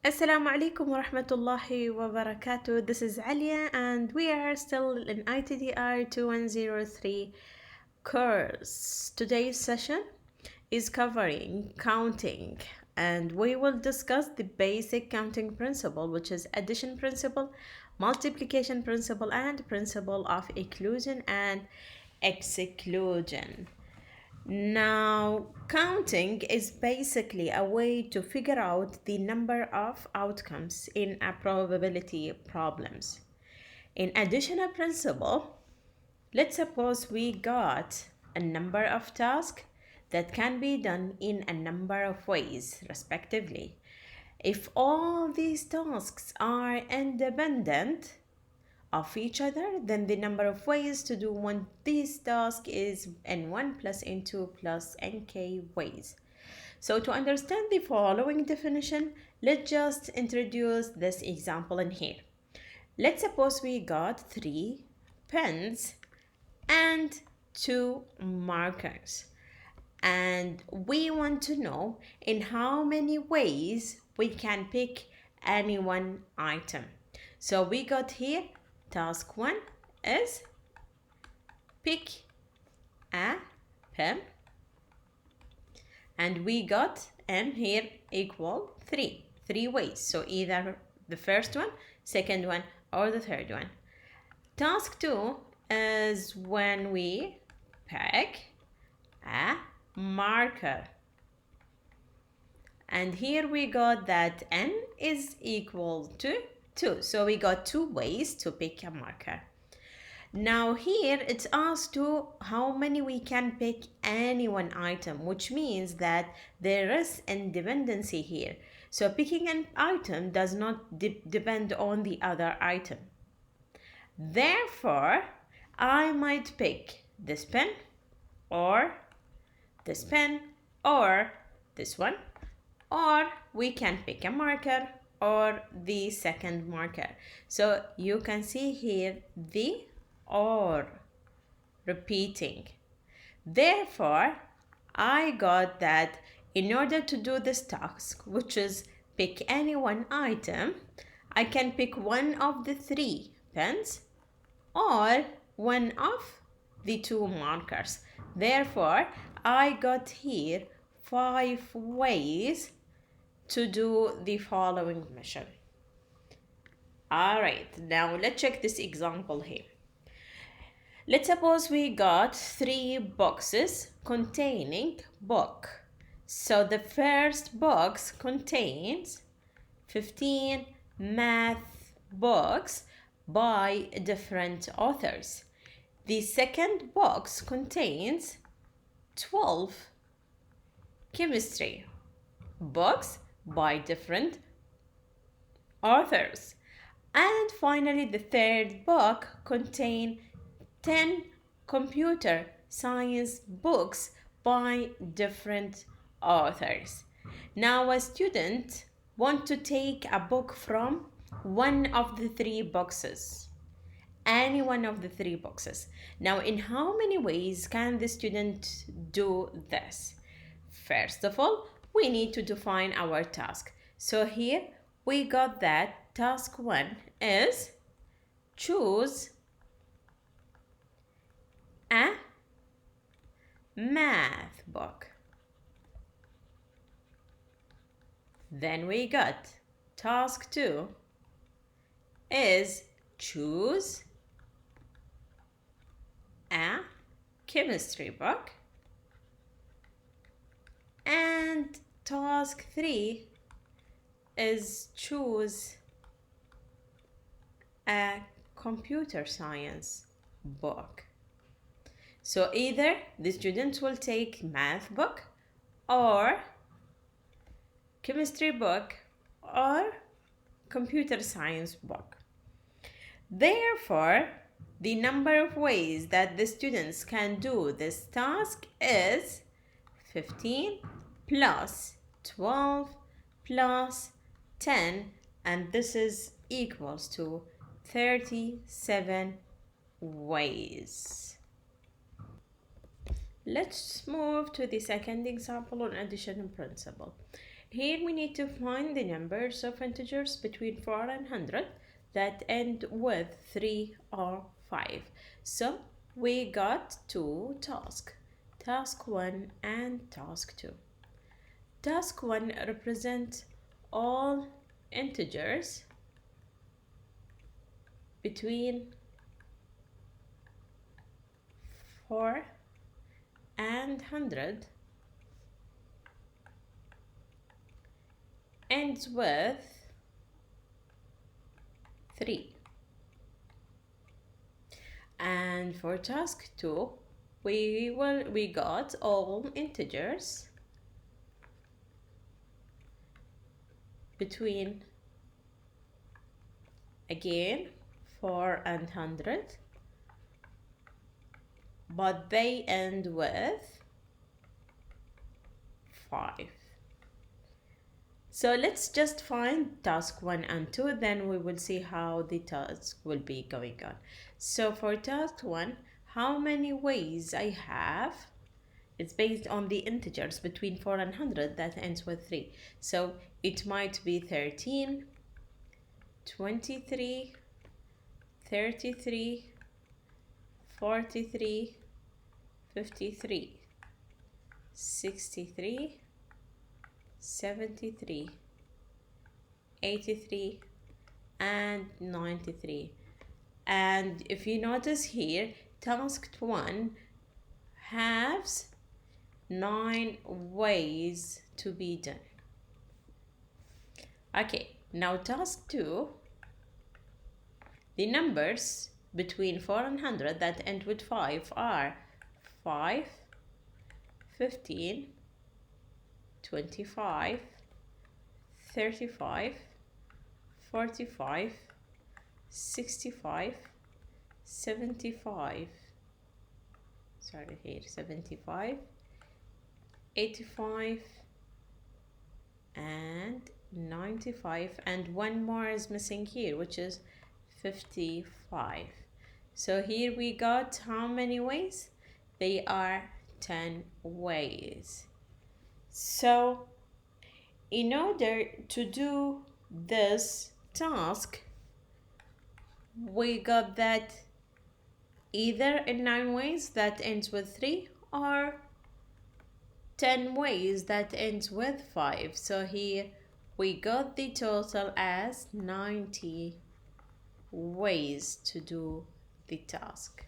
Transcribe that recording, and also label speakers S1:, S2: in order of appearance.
S1: Assalamu alaikum wa rahmatullahi wa barakatuh. This is Alia and we are still in ITDR2103 course. Today's session is covering counting and we will discuss the basic counting principle, which is addition principle, multiplication principle, and principle of inclusion and exclusion. Now, counting is basically a way to figure out the number of outcomes in a probability problems. In additional principle, let's suppose we got a number of tasks that can be done in a number of ways, respectively. If all these tasks are independent of each other, then the number of ways to do this task is n1 plus n2 plus nk ways. So to understand the following definition, let's just introduce this example in here. Let's suppose we got 3 pens and 2 markers. And we want to know in how many ways we can pick any one item. So we got here task 1 is pick a pen, and we got n here equal 3 ways. So either the first one, second one, or the third one. Task 2 is when we pick a marker, and here we got that n is equal to 2. So we got 2 ways to pick a marker. Now here it's asked to how many we can pick any one item, which means that there is independency here. So picking an item does not depend on the other item. Therefore, I might pick this pen or this pen or this one, or we can pick a marker or the second marker. So you can see here the or repeating. Therefore, I got that in order to do this task, which is pick any one item, I can pick one of the 3 pens or one of the 2 markers. Therefore, I got here 5 ways to do the following mission. Alright, now let's check this example here. Let's suppose we got 3 boxes containing book. So the first box contains 15 math books by different authors. The second box contains 12 chemistry books by different authors. And finally, the third book contains 10 computer science books by different authors. Now a student wants to take a book from one of the 3 boxes, any one of the 3 boxes. Now in how many ways can the student do this? First of all, we need to define our task. So here we got that task 1 is choose a math book. Then we got task 2 is choose a chemistry book. And task 3 is choose a computer science book. So either the students will take math book or chemistry book or computer science book. Therefore, the number of ways that the students can do this task is 15 plus 12 plus 10, and this is equals to 37 ways. Let's move to the second example on addition principle. Here we need to find the numbers of integers between 4 and 100 that end with 3 or 5. So we got two tasks, task 1 and task 2. Task 1 represents all integers between 4 and 100 ends with 3. And for task 2, we got all integers between, again, 4 and 100, but they end with 5. So let's just find task 1 and 2, then we will see how the task will be going on. So for task 1, how many ways I have? It's based on the integers between 4 and 100 that ends with 3. So it might be 13, 23, 33, 43, 53, 63, 73, 83, and 93. And if you notice here, task 1 has 9 ways to be done. Okay, now task 2, the numbers between 4 and 100 that end with 5 are 5, 15, 25, 35, 45, 65, 75, 75, 85, and 95, and one more is missing here, which is 55. So here we got how many ways? They are 10 ways. So in order to do this task, we got that either in 9 ways that ends with 3 or 10 ways that ends with 5. So here we got the total as 90 ways to do the task.